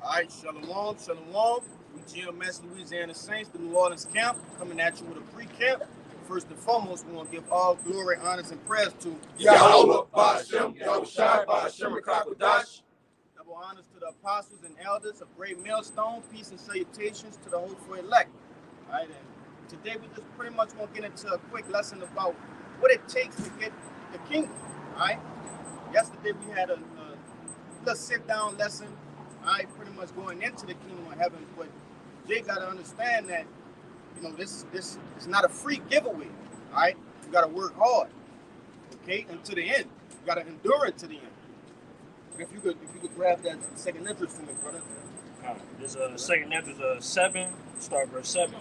All right, shalom, shalom. We GMS Louisiana Saints, the New Orleans camp, coming at you with a pre-camp. First and foremost, we want to give all glory, honors, and prayers to Yahweh, Ba'ashem, Yahushai, Ba'ashem, Rakakwadash. double honors to the apostles and elders of Great Millstone. Peace and salutations to the hopeful elect. All right, and today we just pretty much want to get into a quick lesson about what it takes to get the kingdom. All right. Yesterday we had a little sit-down lesson. All right, pretty much going into the kingdom of heaven, but Jay got to understand that this is not a free giveaway. All right, you got to work hard, okay, until the end. You got to endure it to the end. If you could grab that second entrance from me, brother. There's a second entrance 7, start verse 7.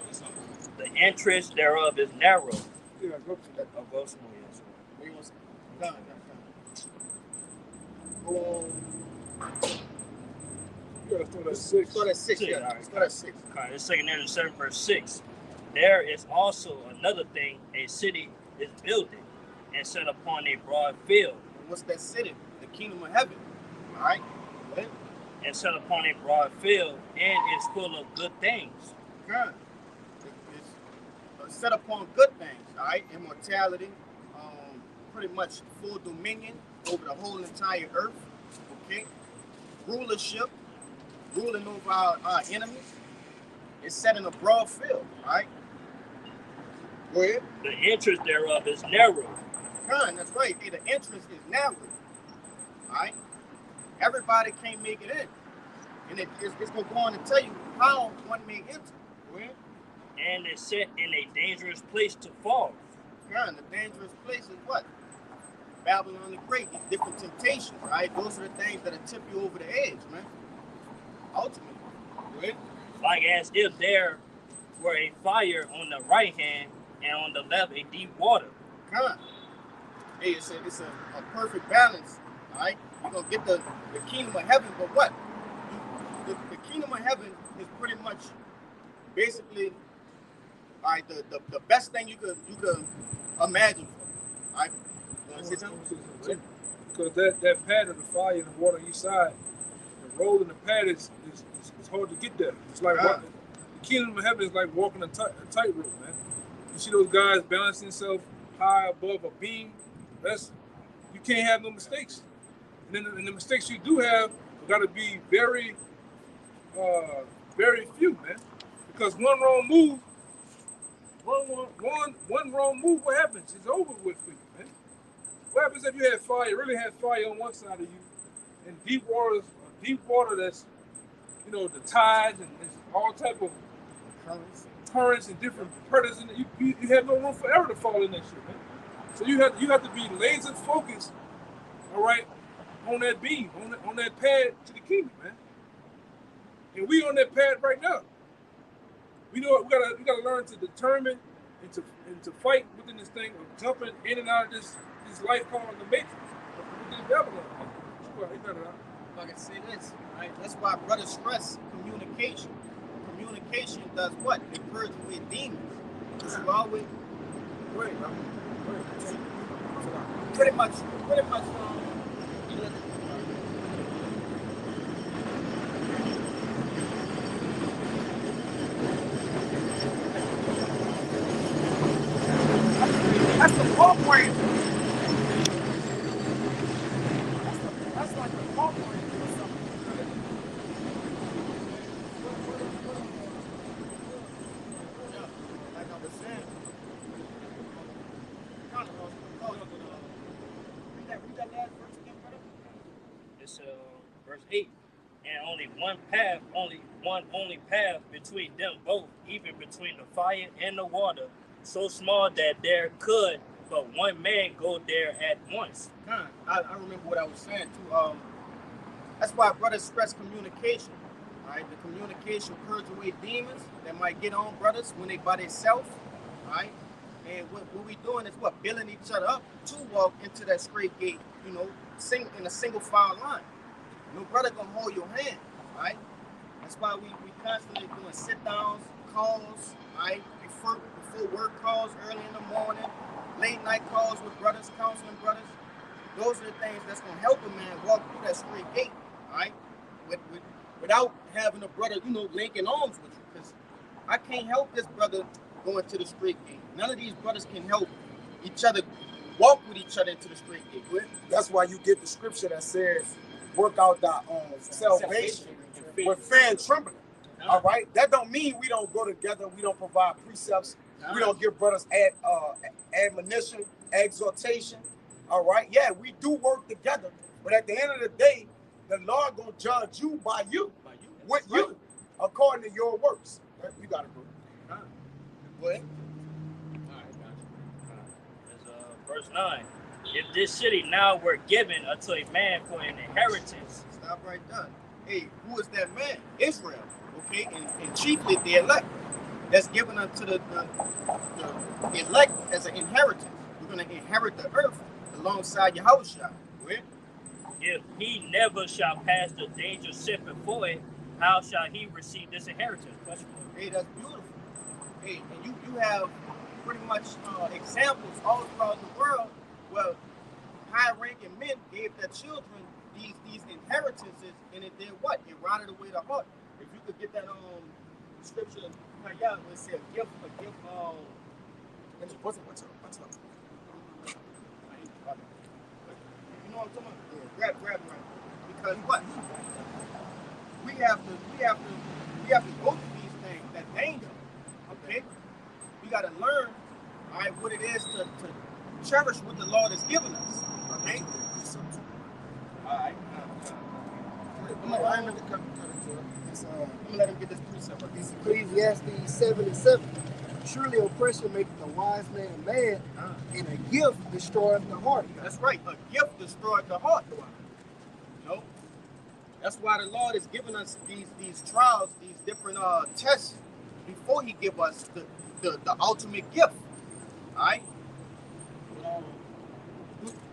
The entrance thereof is narrow. Yeah, go to that. I'll go some more, yes. Where you want to go on. You gotta start at 6. Start at 6, yeah. All right. Start at 6. Okay, this second entrance 7, verse 6. There is also another thing, a city is builded and set upon a broad field. What's that city? The kingdom of heaven. All right. Right? And set upon a broad field, and is full of good things. Good. It's set upon good things. All right. Immortality. Pretty much full dominion over the whole entire earth. Okay. Rulership. Ruling over our enemies. It's set in a broad field. All right. Go ahead. The entrance thereof is narrow. That's right. The entrance is narrow. All right. Everybody can't make it in. And it's going to go on to tell you how one may enter. Go ahead. And is set in a dangerous place to fall. The dangerous place is what? Babylon the Great. These different temptations, right? Those are the things that'll tip you over the edge, man. Ultimately. Go ahead. Like as if there were a fire on the right hand and on the left a deep water. Hey, it's a perfect balance, all right? You're going to get the kingdom of heaven, but what? The kingdom of heaven is pretty much basically, all right, the best thing you could imagine for, all right? You want to say something? Because that pad of the fire and the water on each side, the road and the pad is hard to get there. It's like walking. The kingdom of heaven is like walking a tightrope, man. You see those guys balancing themselves high above a beam. You can't have no mistakes. And then the mistakes you do have got to be very, very few, man. Because one wrong move, what happens? It's over with for you, man. What happens if you had fire, really had fire on one side of you, and deep water that's, the tides and all type of currents and different predators, and you have no room for error to fall in that shit, man. So you have to be laser focused, all right, on that beam, on that pad to the kingdom, man. And we on that pad right now. We gotta learn to determine and to fight within this thing of jumping in and out of this life called the matrix, within Babylon. Like I say this, right? That's why brothers stress communication. Communication does what? It purges away demons. Because you always pretty much that's the program. That's like the program or something. Yeah, like I was saying. Read that last verse again, brother. It's verse 8. And only one path between them both, even between the fire and the water, so small that there could but one man go there at once. I remember what I was saying too. That's why brothers stress communication. All right, the communication purges away demons that might get on brothers when they by themselves. All right, and what we doing is what, building each other up to walk into that straight gate. In a single file line. No brother gonna hold your hand. All right, that's why we constantly doing sit downs, calls. All right, before work calls early in the morning, late night calls with brothers, counseling brothers. Those are the things that's gonna help a man walk through that straight gate. All right, with without having a brother, linking arms with you. Because I can't help this brother going to the straight gate. None of these brothers can help each other walk with each other into the straight gate. That's why you get the scripture that says, work out thy salvation with fear and trembling. All right? That don't mean we don't go together, we don't provide precepts, we don't give brothers admonition, exhortation. All right? Yeah, we do work together, but at the end of the day, the Lord gonna judge you by you, with you, according to your works. You got it, bro. Go ahead. All right, gotcha. Verse 9. If this city now were given unto a man for an inheritance. Stop right there. Hey, who is that man? Israel. Okay, and chiefly the elect. That's given unto the elect as an inheritance. We're going to inherit the earth alongside Yahushua. Right? If he never shall pass the danger set before it, how shall he receive this inheritance? Hey, that's beautiful. Hey, and you have pretty much examples all throughout the world where high-ranking men gave their children these inheritances, and it did what? It rotted away the heart. If you could get that scripture, it said a gift. What's up? You know what I'm talking about? Grab right. Because what? We have to go through these things, that danger. Okay? We gotta learn, all right, what it is to cherish what the Lord has given us. Okay? All right. I'm gonna let him get this precept. It's Ecclesiastes 7:7. Surely oppression maketh a wise man mad, and a gift destroyeth the heart. That's right. A gift destroyed the heart. That's why the Lord has given us these trials, these different tests before He give us the ultimate gift. All right.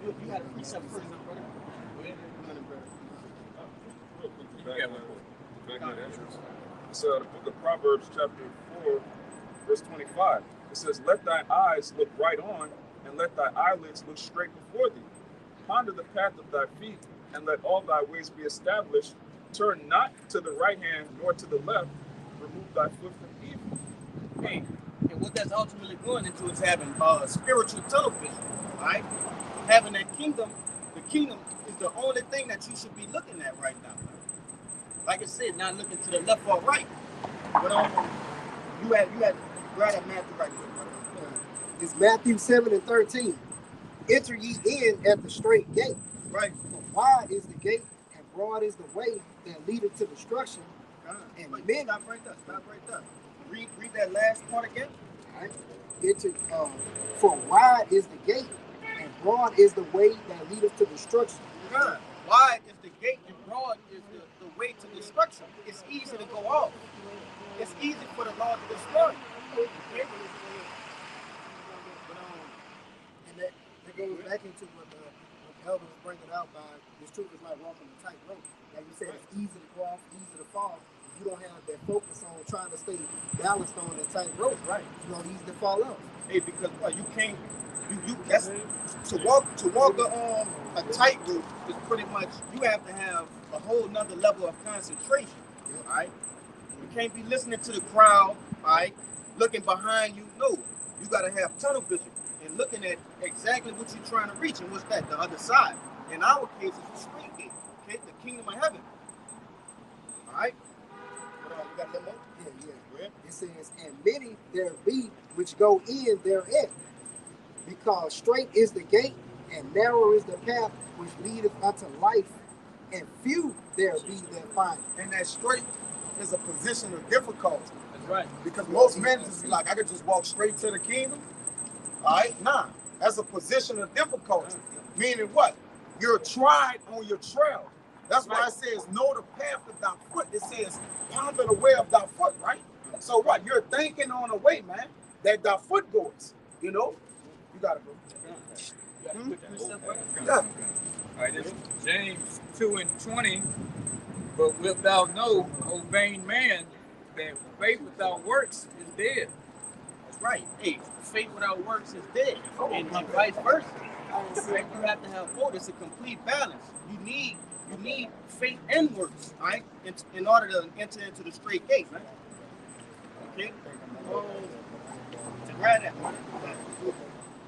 You had a precept first, brother. It's the book of Proverbs, chapter 4, verse 25. It says, let thine eyes look right on, and let thy eyelids look straight before thee. Ponder the path of thy feet, and let all thy ways be established. Turn not to the right hand, nor to the left. Remove thy foot from evil. Hey, and what that's ultimately going into is having spiritual tunnel vision, right? Having that kingdom. The kingdom is the only thing that you should be looking at right now. Like I said, not looking to the left or right. But you had grab that Matthew right quick. It's Matthew 7:13. Enter ye in at the straight gate. Right. For wide is the gate, and broad is the way that leadeth to destruction. And many. Stop right there. Read that last part again. Right. For wide is the gate, and broad is the way that leadeth to destruction. Wide is the gate, and broad is the way to destruction. It's easy to go off. It's easy for the Lord to destroy. Okay? And that goes back into what the elders bring it out by this truth is like walking a tight rope. Like you said, it's easy to go off, easy to fall. If you don't have that focus on trying to stay balanced on that tight rope, right? It's not easy to fall off. Hey, because you can't. That's to walk a tightrope is pretty much you have to have a whole nother level of concentration. All right, you can't be listening to the crowd. All right, looking behind you. No, you got to have tunnel vision and looking at exactly what you're trying to reach. And what's that? The other side. In our case, it's the straight gate. Okay, the kingdom of heaven. All right. You got a little more? Yeah. It says, and many there be which go in therein. Because straight is the gate, and narrow is the path which leadeth unto life, and few there be that find it. And that straight is a position of difficulty. That's right. Because most men just be like, I could just walk straight to the kingdom. All right? Nah. That's a position of difficulty. Meaning what? You're tried on your trail. That's why it says, know the path of thy foot. It says, ponder the way of thy foot, right? So what? You're thinking on the way, man, that thy foot goes. You know? You got it, bro. Yeah. All right, this is James 2:20. But wilt thou know, O vain man, that faith without works is dead? That's right. Hey, faith without works is dead, and vice versa. You have to have both. It's a complete balance. You need You need faith and works, all right, in order to enter into the straight gate, right? Okay. To grab that.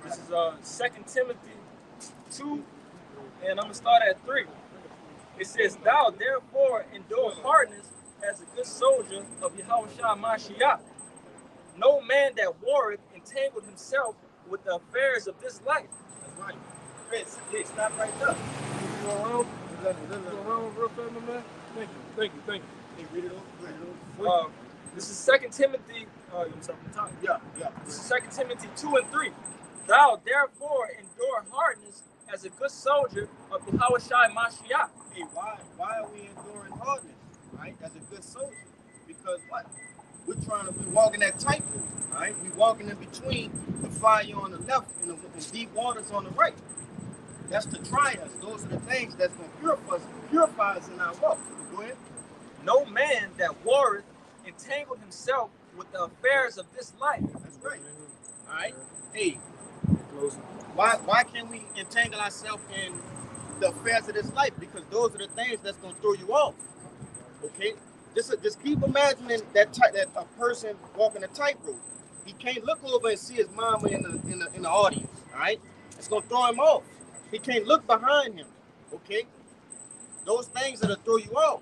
This is 2 Timothy 2, and I'm going to start at 3. It says, "Thou therefore endure hardness as a good soldier of Yahushua Mashiach. No man that warreth entangled himself with the affairs of this life." That's right. Hey, stop right there. You go around? Go around real fast, my man? Thank you. Hey, read it over. This is 2 Timothy, Yeah. This is 2 Timothy 2 and 3. "Thou therefore endure hardness as a good soldier of Yahushua Mashiach." Hey, why are we enduring hardness, right? As a good soldier, because what? We're walking that tightrope, right? We're walking in between the fire on the left and the deep waters on the right. That's to try us. Those are the things that's going to purify us in our walk. Go ahead. No man that warreth entangled himself with the affairs of this life. That's right. All right. Hey, why can't we entangle ourselves in the affairs of this life? Because those are the things that's going to throw you off. Okay. Just keep imagining that a person walking a tightrope. He can't look over and see his mama in the audience. All right. It's going to throw him off. He can't look behind him. Okay. Those things that'll throw you off.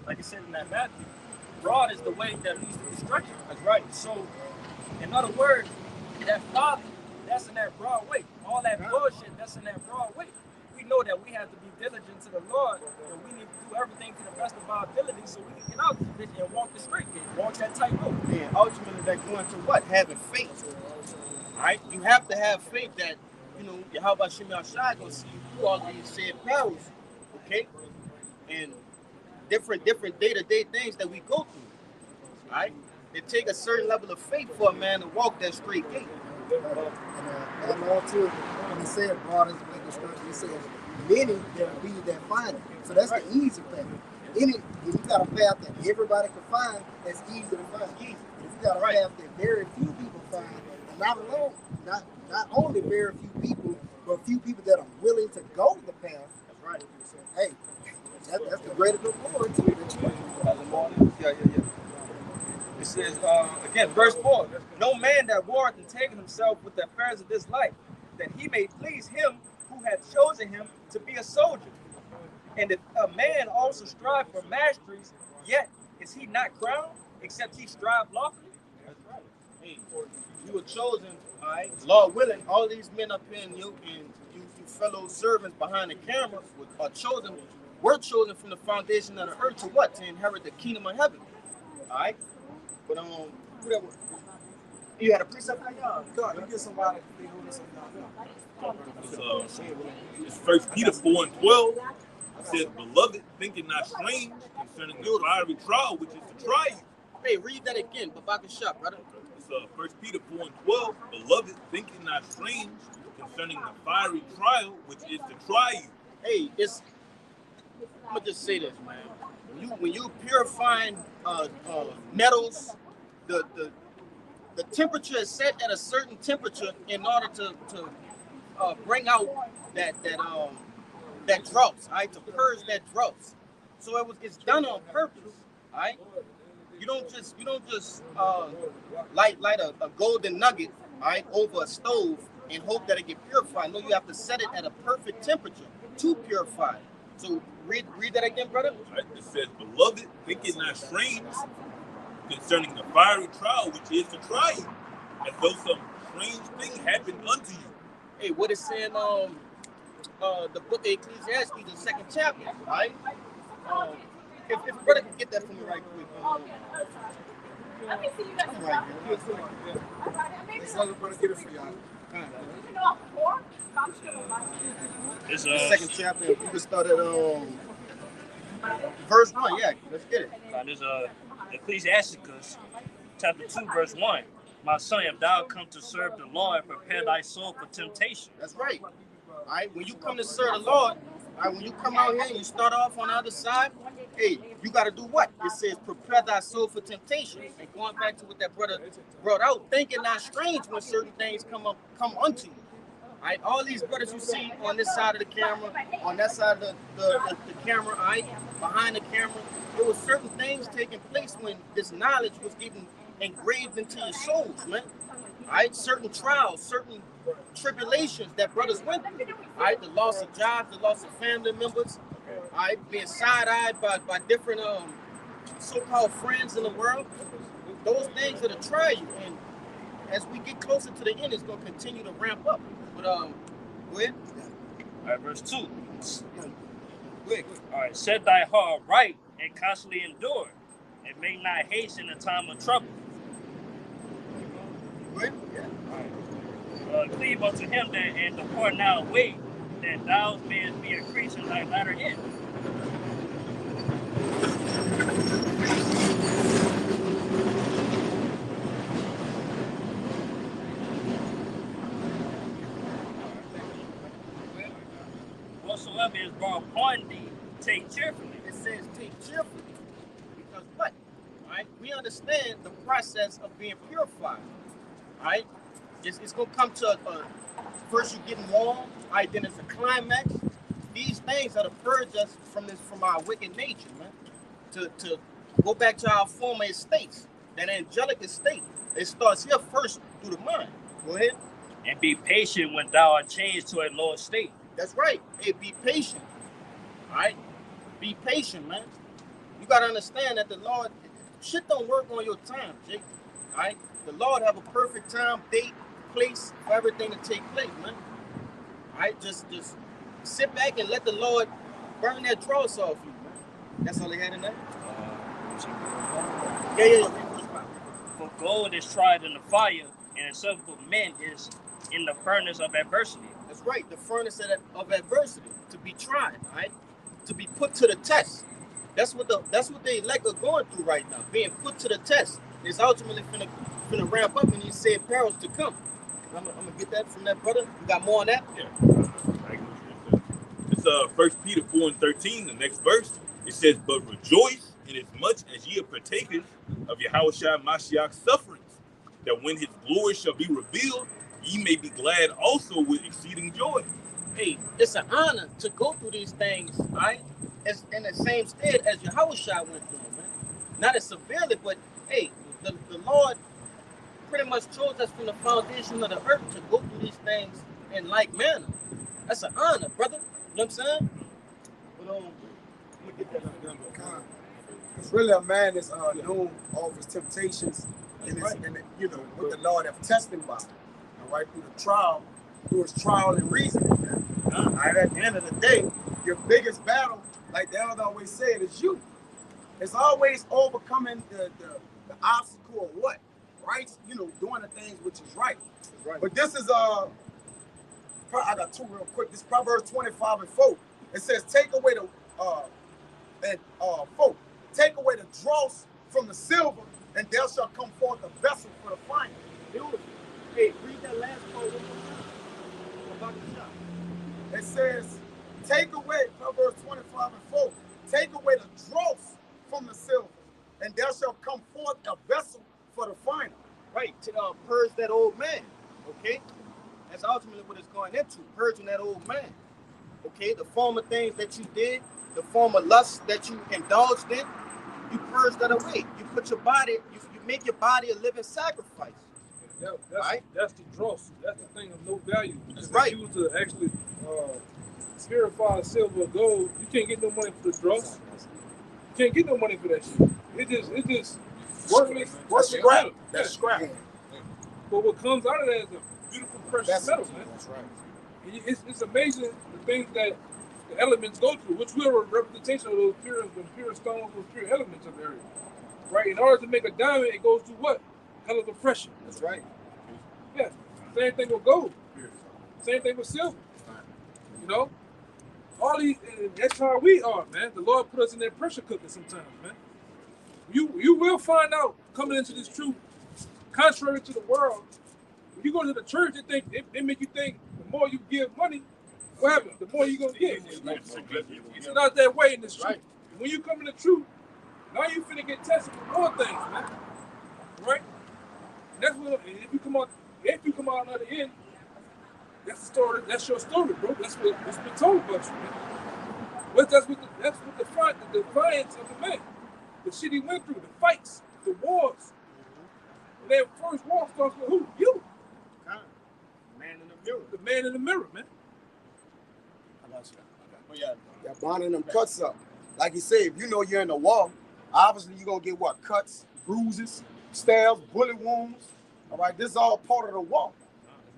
Like I said in that Matthew, broad is the way that leads to destruction. That's right. So, in other words, that folly, that's in that broad way. All that bullshit, that's in that broad way. We know that we have to be diligent to the Lord, and we need to do everything to the best of our ability so we can get out of this bitch and walk the straight gate, walk that tightrope. And ultimately, they're going to what? Having faith. All right. You have to have faith that, Yahweh Shem Yahshai going to see you through all these said perils. Okay. And different day-to-day things that we go through. All right. It takes a certain level of faith for a man to walk that straight gate. And I'm all too, when he said broad is the way destruction, he said many there will be that find it. So that's the easy path. If you got a path that everybody can find, that's easy to find. If you got a path that very few people find, and not only very few people, but few people that are willing to go the path. That's right. Hey, that's the greatest reward to it. Yeah. It says, again, verse 4, "No man that warreth entangle himself with the affairs of this life, that he may please him who hath chosen him to be a soldier. And if a man also strive for masteries, yet is he not crowned, except he strive lawfully." That's right. Hey, you were chosen, all right? Lord willing, all these men up here and you fellow servants behind the camera were chosen from the foundation of the earth to what? To inherit the kingdom of heaven. All right? But whatever. You had a precept on y'all? God, you get somebody. It's 1 Peter 4 and 12. It says, "Beloved, think it not strange concerning the fiery trial which is to try you." Hey, read that again, Babaka Shop, brother. It's 1 Peter 4 and 12. "Beloved, think it not strange concerning the fiery trial which is to try you." Hey, I'm gonna just say this, man. When you purifying metals, the temperature is set at a certain temperature in order to bring out that dross, all right, to purge that dross. So it's done on purpose, all right. You don't just light a golden nugget, all right, over a stove and hope that it get purified. No, you have to set it at a perfect temperature to purify it. So read that again, brother. Right? It says, "Beloved, think it not strange concerning the fiery trial which is to try you, as though some strange thing happened unto you." Hey, what it's saying, the book of Ecclesiastes, the 2nd chapter, right? If brother can get that for me right quick. Let me see you guys. It's not going to get it for y'all. It's the 2nd chapter. You can start at verse 1. Yeah, let's get it. There's Ecclesiasticus chapter 2, verse 1. "My son, if thou come to serve the Lord, prepare thy soul for temptation." That's right. All right, when you come to serve the Lord, all right, when you come out here and you start off on the other side, hey, you got to do what? It says, "Prepare thy soul for temptation." And going back to what that brother brought out, thinking not strange when certain things come unto you. All Right? All these brothers you see on this side of the camera, on that side of the camera, right? Behind the camera, there was certain things taking place when this knowledge was getting engraved into your souls, man. Right? Certain trials, certain tribulations that brothers went through. Right? The loss of jobs, the loss of family members, right? Being side-eyed by different so-called friends in the world. Those things that'll try you. And as we get closer to the end, it's gonna continue to ramp up. But go ahead. All right, verse 2. All right, set thy heart right and constantly endure, and make not haste in the time of trouble. Go ahead. Cleave unto him that and depart now away, that thou mayest be increased in thy latter end. Whatsoever is brought upon thee, take cheerfully. It says take cheerfully. Because what? Right? We understand the process of being purified. Right? It's gonna come to first you're getting warm, right? Then it's a climax. These things are to purge us from our wicked nature, man. To go back to our former estates, that angelic estate. It starts here first through the mind. Go ahead. And be patient when thou art changed to a lower state. That's right. Hey, be patient. All right? Be patient, man. You got to understand that the Lord, shit don't work on your time, Jake. All right? The Lord have a perfect time, date, place for everything to take place, man. All right? Just sit back and let the Lord burn that dross off you, man. That's all they had in there? Yeah. For gold is tried in the fire, and the silver of men is in the furnace of adversity. That's right, the furnace of adversity, to be tried, right? To be put to the test. That's what the elect are going through right now, being put to the test. It's ultimately finna ramp up, and he said perils to come. I'm gonna get that from that brother. You got more on that? Yeah. It's 1 Peter 4:13, the next verse. It says, "But rejoice inasmuch as ye are partakers of Yahushua Mashiach's sufferings, that when his glory shall be revealed, ye may be glad also with exceeding joy." Hey, it's an honor to go through these things, right? As in the same stead as Yahushua went through, man. Not as severely, but hey, the Lord pretty much chose us from the foundation of the earth to go through these things in like manner. That's an honor, brother. You know what I'm saying? But let me get that up. Because really a man is known of his temptations and what the Lord have tested by. All right, through his trial and reasoning. All right, at the end of the day, your biggest battle, like the elder always said, is you. It's always overcoming the obstacle of what? Right? Doing the things which is right. But this is I got two real quick. This Proverbs 25:4. It says, take away take away the dross from the silver, and there shall come forth a vessel for the fire. Beautiful. Hey, read that last part one more time about the shop. It says, take away, Proverbs 25:4, take away the dross from the silver, and there shall come forth a vessel for the finer. Right, to purge that old man, okay? That's ultimately what it's going into, purging that old man, okay? The former things that you did, the former lusts that you indulged in, you purge that away. You put your body, you make your body a living sacrifice. That's the dross. That's the thing of no value. That's right. Used to actually purify silver or gold. You can't get no money for the dross. You can't get no money for that shit. It just worthless scrap. That's scrap. But what comes out of that is a beautiful precious metal, man. That's right. It's amazing the things that the elements go through, which we're a representation of those pure stones, those pure elements of the area. Right? In order to make a diamond, it goes through what? Hell of a pressure. That's right. Yeah. Same thing with gold. Same thing with silver. All these, that's how we are, man. The Lord put us in that pressure cooker sometimes, man. You will find out coming into this truth, contrary to the world. When you go to the church, they make you think the more you give money, what happens? The more you're gonna get. It's not that way in this truth. Right. When you come in the truth, now you finna get tested for more things, man. Right? And that's what if you come out on the other end, That's the story. That's your story, bro. That's what's been told about you, man. That's what the defiance of the man. The shit he went through, the fights, the wars. And that first war starts with who? You. Man in the mirror. The man in the mirror, man. I got you. But yeah, that bonding them cuts up. Like you say, if you know you're in the war, obviously you're gonna get what? Cuts, bruises, stabs, bullet wounds. All right, this is all part of the war.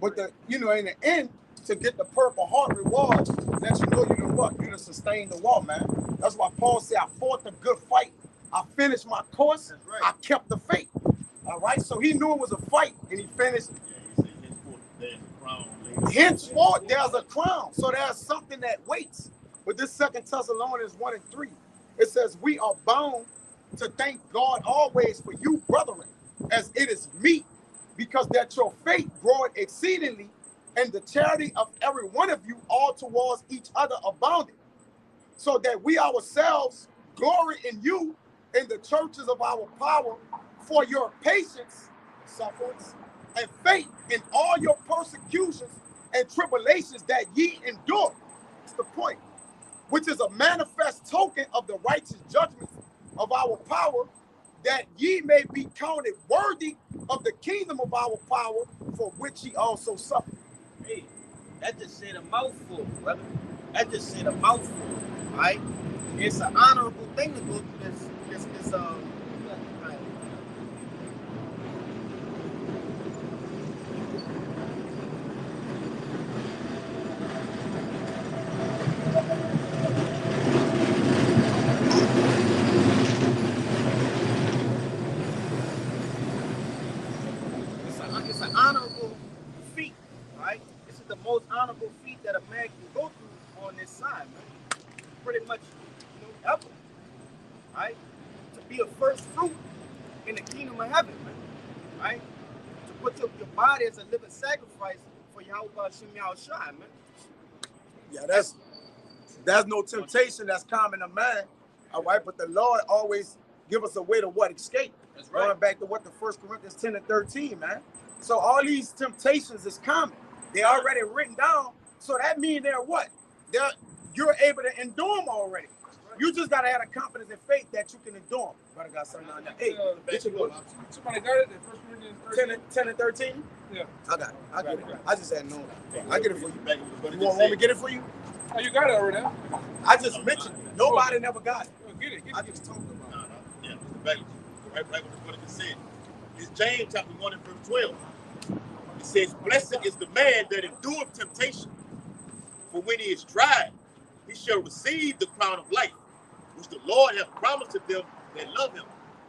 But in the end, to get the Purple Heart reward, that you know you done what? You done sustained the war, man. That's why Paul said, I fought the good fight. I finished my course. Right. I kept the faith. All right, so he knew it was a fight, and he finished. Yeah, he said there's a crown. Henceforth, there's a crown. So there's something that waits. But this 2 Thessalonians 1:3, it says, we are bound to thank God always for you, brethren, as it is meet, because that your faith groweth exceedingly, and the charity of every one of you all towards each other abounded, so that we ourselves glory in you in the churches of our power for your patience, sufferance, and faith in all your persecutions and tribulations that ye endure. That's the point. Which is a manifest token of the righteous judgment of our power, that ye may be counted worthy of the kingdom of our power, for which ye also suffer. Hey, that just said a mouthful, brother. That just said a mouthful, right? It's an honorable thing to go through this. It's an honorable feat, right? This is the most honorable feat that a man can go through on this side, man. Pretty much, ever, right? To be a first fruit in the kingdom of heaven, man, right? To put your body as a living sacrifice for Yahweh Hashem Yahushua, man. Yeah, that's no temptation that's common to man, all right? But the Lord always give us a way to what? Escape. That's right. Going back to what the 1 Corinthians 10 and 13, man. So all these temptations is common. They're already written down. So that means they're what? You're able to endure them already. You just got to have a confidence and faith that you can endure them. Brother got something on there. Hey, get your book. Somebody got it in 1 Corinthians 10 and 13? Yeah. I got it. I get it. I just had no. I get it for you. You want me to get it for you? Oh, you got it already, huh? I just mentioned it. Nobody never got it. Get it. I just talked about it. Yeah, right what it just said. It's James chapter 1 and verse 12. It says, blessed is the man that endureth temptation, for when he is tried, he shall receive the crown of life, which the Lord hath promised to them that love him.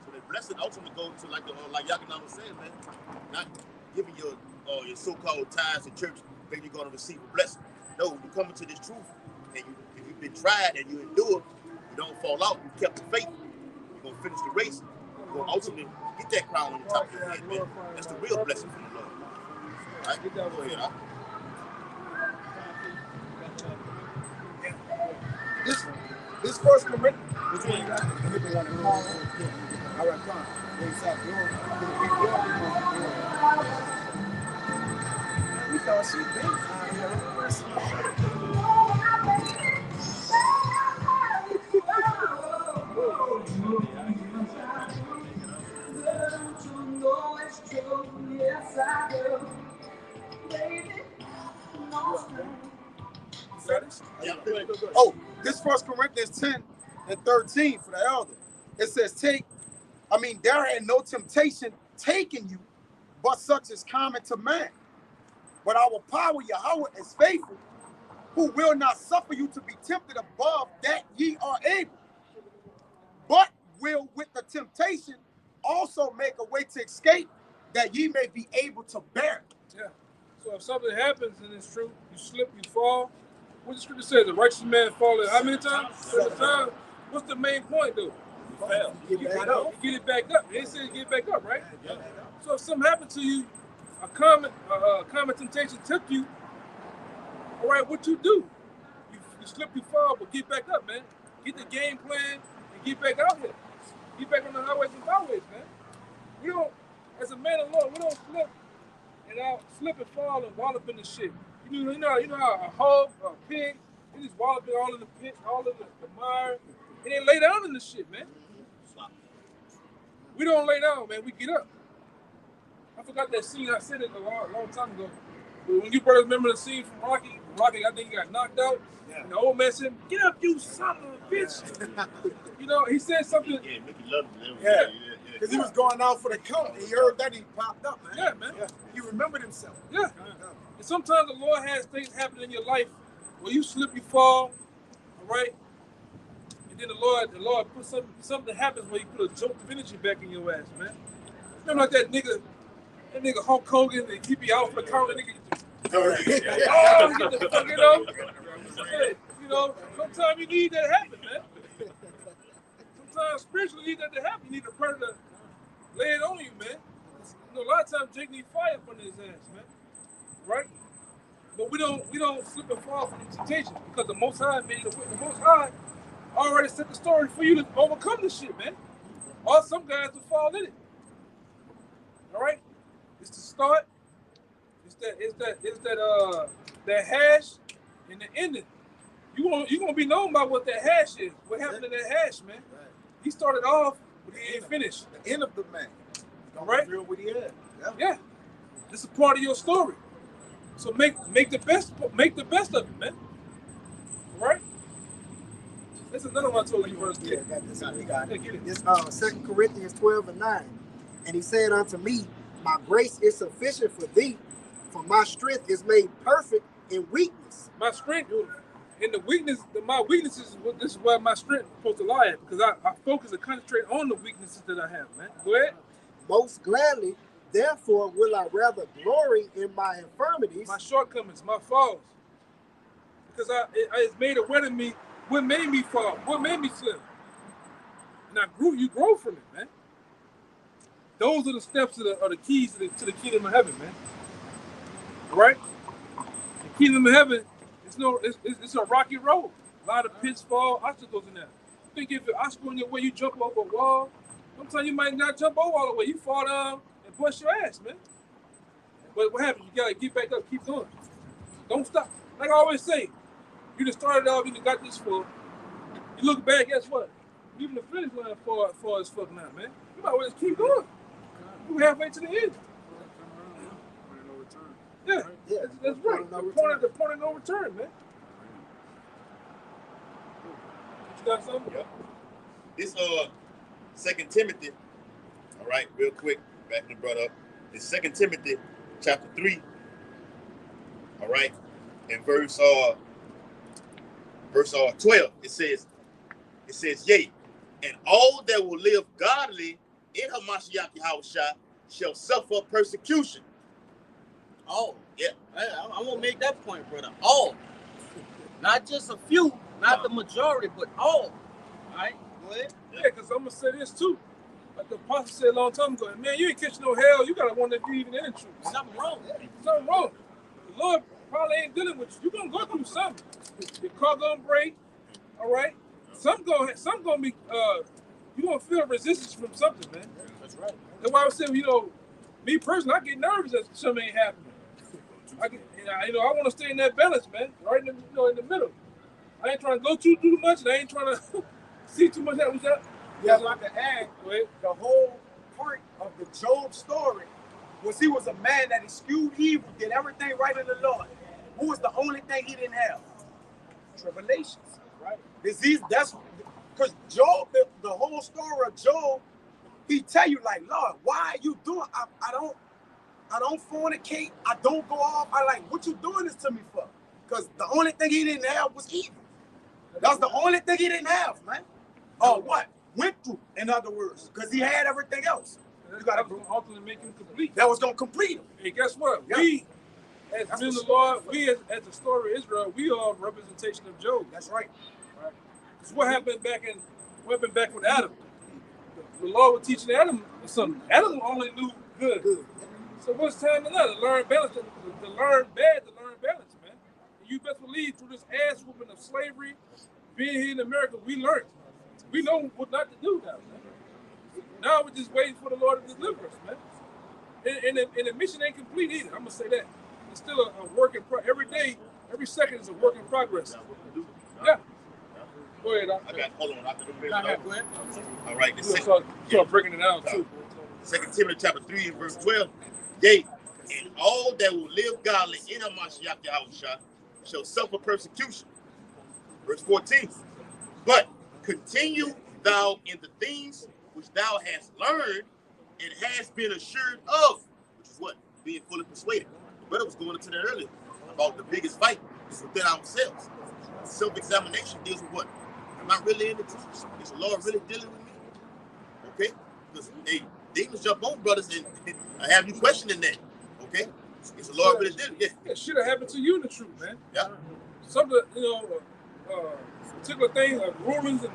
So the blessing ultimately goes to like Yakanam was saying, man, not giving your so-called tithes to church, then you're going to receive a blessing. No, you come into this truth, and if you've been tried and you endure, you don't fall out, you kept the faith, you're going to finish the race, you're going to ultimately get that crown on the top of your head, man. That's the real blessing from the Lord. All right, go ahead, huh? This 1 Corinthians, which one you got? All right, come on. We thought she Oh, this 1 Corinthians 10 and 13 for the elder. It says, there had no temptation taken you, but such is common to man. But our power, Yahweh, is faithful, who will not suffer you to be tempted above that ye are able, but will with the temptation also make a way to escape, that ye may be able to bear it. Yeah. So if something happens and it's true, you slip, you fall. What the scripture says, the righteous man falleth how many times? 7 times. What's the main point, though? You fail. You get it back up. They say get back up, right? Yeah. So if something happened to you, a common temptation took you, all right, what you do? You slip, you fall, but get back up, man. Get the game plan and get back out here. Get back on the highways and byways, man. We don't, as a man of the Lord, we don't slip and fall and wallop in the shit. You know how a hog, a pig, they just wallop it all in the pit, all in the mire, and they lay down in the shit, man. We don't lay down, man. We get up. I forgot that scene. I said it a long time ago. But when you brothers remember the scene from Rocky, I think he got knocked out. Yeah. And the old man said, "Get up, you son of a bitch." You know, he said something. Yeah, Mickey loved him. Yeah. Because he was going out for the count, and he heard that he popped up, man. Yeah, man. Yeah. He remembered himself. Yeah. And sometimes the Lord has things happen in your life where you slip, you fall, all right? And then the Lord put something happens where you put a jolt of energy back in your ass, man. Remember like that nigga Hulk Hogan, they keep you out for the count, and nigga, get the fuck, you know, sometimes you need that to happen, man. Sometimes spiritually you need that to happen. You need the person to lay it on you, man. You know, a lot of times Jake needs fire up under his ass, man. Right? But we don't slip and fall from the temptation because the Most High already set the story for you to overcome this shit, man. Or some guys will fall in it. All right? It's the start. It's that hash and the ending. You gonna be known by what that hash is. What happened to that hash, man? He started off, but he ain't finished. The end of the man. All right? Real what he had. Yeah. This is part of your story. So make the best of it, man. All right? That's another one I told you first. Yeah, got this. We got it. Get it. It's 2 Corinthians 12:9. And he said unto me, my grace is sufficient for thee, for my strength is made perfect in weakness. My strength and the weakness, my weaknesses, this is where my strength is supposed to lie at, because I focus and concentrate on the weaknesses that I have, man. Go ahead. Most gladly, therefore will I rather glory in my infirmities. My shortcomings, my falls. Because it's made aware of me what made me fall, what made me slip. And you grow from it, man. Those are the steps are the keys to the kingdom of heaven, man. All right? The kingdom of heaven, it's a rocky road. A lot of pitfalls, obstacles in there. You think if you're obstacle in your way, you jump over a wall. Sometimes you might not jump over all the way. You fall down and bust your ass, man. But what happens? You gotta get back up, keep going. Don't stop. Like I always say, you just started off, you got this far. You look back, guess what? Even the finish line far as fuck now, man. You might as well just keep going. We're halfway to the end. Yeah, that's right. The point of no return, man. You got something? Yep. This 2 Timothy, all right, real quick, backing the brother up. It's 2 Timothy chapter 3, all right, in verse 12, it says, yea, and all that will live godly in Hamashiach Yahushua shall suffer persecution. All. Yeah. I'm going to make that point, brother. All. Not just a few, not the majority, but all. All right? Go ahead. Yeah, because I'm going to say this too. Like the apostle said a long time ago, man, you ain't catching no hell. You got to want to be even in the truth. Something wrong. Something wrong. The Lord probably ain't dealing with you. You're going to go through something. Your car going to break. All right? Some going to be, you're going to feel resistance from something, man. That's right. That's why I was saying, me personally, I get nervous that something ain't happening. I want to stay in that balance, man. Right in the middle. I ain't trying to go too much, and I ain't trying to see too much. Yeah, if I could add, the whole point of the Job story was he was a man that eschewed evil, did everything right in the Lord. Who was the only thing he didn't have? Tribulations, right? Disease. That's because Job, the whole story of Job, he tell you like, Lord, why are you doing? I don't fornicate. I don't go off. I like, what you doing this to me for? Because the only thing he didn't have was evil. That's the only thing he didn't have, man. Oh, what? Went through, in other words, because he had everything else. You got to ultimately make him complete. That was going to complete him. Hey, guess what? Yeah. We, as men of the Lord, we as the story of Israel, we are a representation of Job. That's right. Right. Because what happened back with Adam? The Lord was teaching Adam something. Adam only knew good. So what's time to learn balance, to learn bad, to learn balance, man. And you best believe through this ass whooping of slavery, being here in America, we learned. We know what not to do now, man. Now we're just waiting for the Lord to deliver us, man. And the mission ain't complete either. I'm gonna say that. it's still a work in progress. Every day, every second is a work in progress. Yeah. Go ahead. I got, hold on. I can Go ahead. All right. You start breaking it down too. 2 Timothy chapter 3 and verse 12. Yea, and all that will live godly in a Mashiach Yahushua shall suffer persecution. Verse 14. But continue thou in the things which thou hast learned and hast been assured of, which is what? Being fully persuaded. The brother was going into that earlier about the biggest fight is within ourselves. Self-examination deals with what? Am I really in the truth? Is the Lord really dealing with me? Okay? Because hey, demons jump on brothers and I have you questioning that. Okay? Is the Lord really dealing? Yeah. It should have happened to you in the truth, man. Yeah. Some of the, particular things like rulings and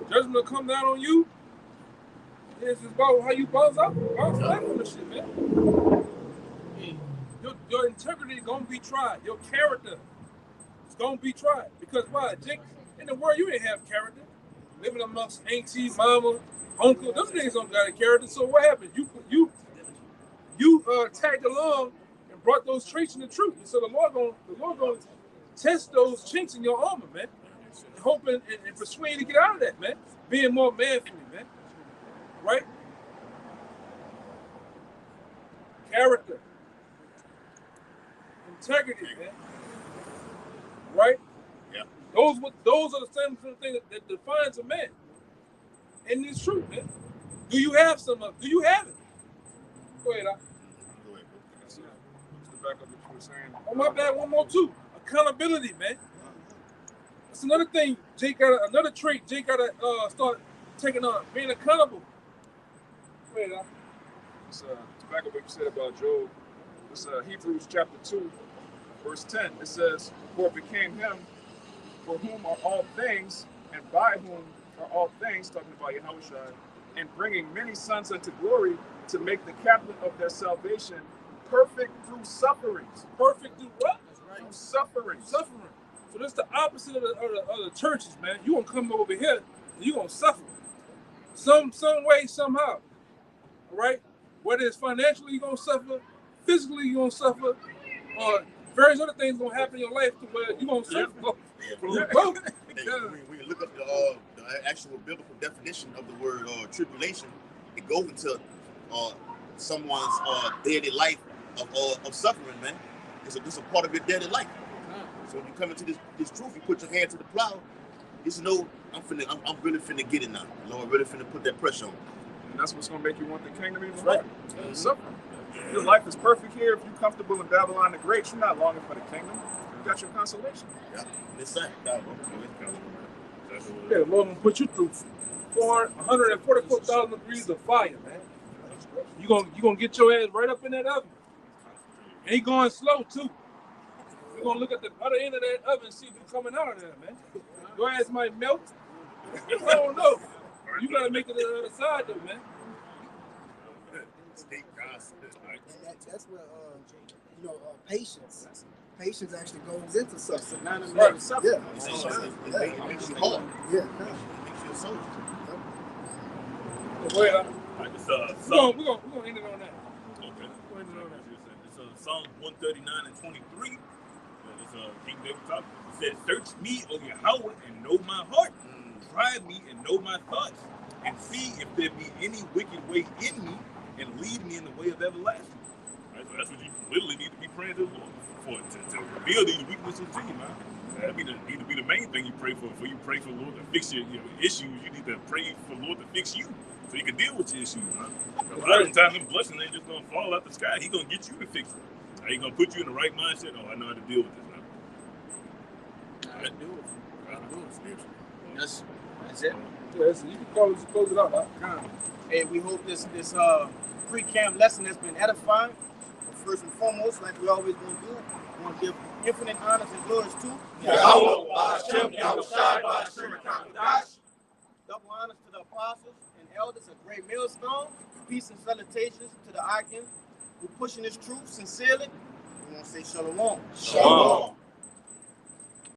judgment will come down on you. It's about how you bounce back from the shit, man. Your integrity is gonna be tried. Your character is gonna be tried. Because why? Jake, in the world you ain't have character. Living amongst auntie, mama, uncle, those niggas don't got a character. So what happened? You tagged along and brought those traits in the truth. And so the Lord gonna test those chinks in your armor, man. Hoping and persuade you to get out of that, man. Being more manfully, man. Right? Character. Integrity, man. Right? Yeah. Those are the same things that defines a man. And it's true, man. Do you have some of it? Do you have it? Go ahead, Just to back up what you were saying. Oh, my bad, one more too. Accountability, man. That's another thing. Another trait Jake gotta start taking on, being accountable. Go ahead, to back up what you said about Job, this Hebrews chapter 2, verse 10. It says, "For it became him for whom are all things, and by whom are all things," talking about Yahushua, "and bringing many sons unto glory, to make the captain of their salvation perfect through sufferings." Perfect through what? Through suffering. Suffering. So this is the opposite of the churches, man. You gonna come over here and you gonna suffer. Some way, somehow. All right? Whether it's financially you're gonna suffer, physically you're gonna suffer, or various other things gonna happen in your life to where you're gonna suffer. Both. When you look up the actual biblical definition of the word tribulation, it goes into someone's daily life of suffering, man. It's a part of your daily life. So when you come into this truth, you put your hand to the plow. It's no, I'm really finna get it now. The Lord really finna put that pressure on. And that's what's gonna make you want the kingdom even more. Right. Suffering. Your life is perfect here. If you're comfortable in Babylon the Great, you're not longing for the kingdom. You got your consolation. Yeah, it's that. Yeah, the Lord gonna put you through 144,000 degrees of fire, man. You gonna get your ass right up in that oven. And he going slow too. We're gonna look at the other end of that oven and see what's coming out of there, man. Your ass might melt. I don't know. You gotta make it to the other side though, man. That's where patience. Patience actually goes into suffering. Right. Yeah. It makes you hard. Yeah. It makes you a soldier. Well, We're gonna end it on that. Okay. It's Psalm 139 and 23. It's King David talking. It says, "Search me, O Yahweh, and know my heart. Try me and know my thoughts, and see if there be any wicked way in me, and lead me in the way of everlasting." Right, so that's what you literally need to be praying to the Lord for, to reveal these weaknesses to you, man. That need to be the main thing you pray for. Before you pray for the Lord to fix your issues, you need to pray for the Lord to fix you, so you can deal with your issues, man. A lot of times, them blessings ain't just gonna fall out the sky. He gonna get you to fix it. He gonna put you in the right mindset. Oh, I know how to deal with this now. I do it spiritually. That's it. Yeah, so you can close it out, huh? Hey, we hope this pre-camp lesson has been edifying. First and foremost, like we always gonna do, we want to give infinite honors and glories to Yahweh, Hashem, Yahushai, double honors to the apostles and elders of Great Millstone. Peace and salutations to the Akim who pushing this truth sincerely. We want to say shalom. Shalom.